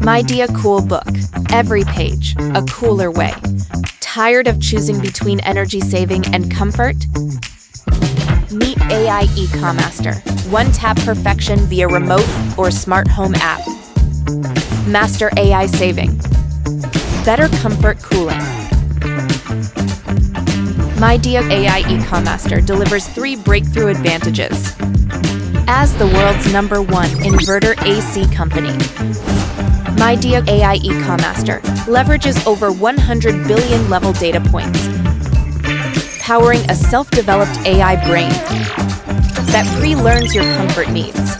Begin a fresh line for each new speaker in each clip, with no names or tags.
Midea Cool Book. Every page, a cooler way. Tired of choosing between energy saving and comfort? Meet AI ECOMASTER. One-tap perfection via remote or smart home app. Master AI saving. Better comfort cooling. Midea AI ECOMASTER delivers 3 breakthrough advantages. As the world's #1 inverter AC company, Midea AI ECOMASTER leverages over 100 billion level data points, powering a self-developed AI brain that pre-learns your comfort needs.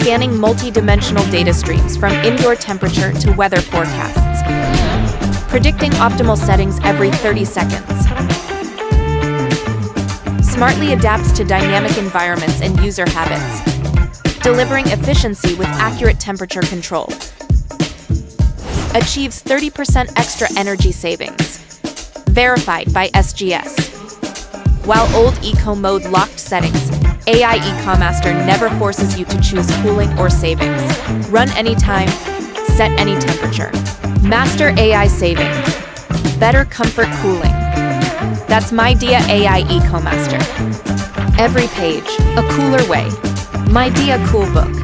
Scanning multi-dimensional data streams from indoor temperature to weather forecasts, predicting optimal settings every 30 seconds. Smartly adapts to dynamic environments and user habits, delivering efficiency with accurate temperature control. Achieves 30% extra energy savings, verified by SGS. While old Eco Mode locked settings, AI ECOMASTER never forces you to choose cooling or savings. Run anytime, set any temperature. Master AI saving. Better comfort cooling. That's Midea AI ECOMASTER. Every page, a cooler way. Midea Cool Book.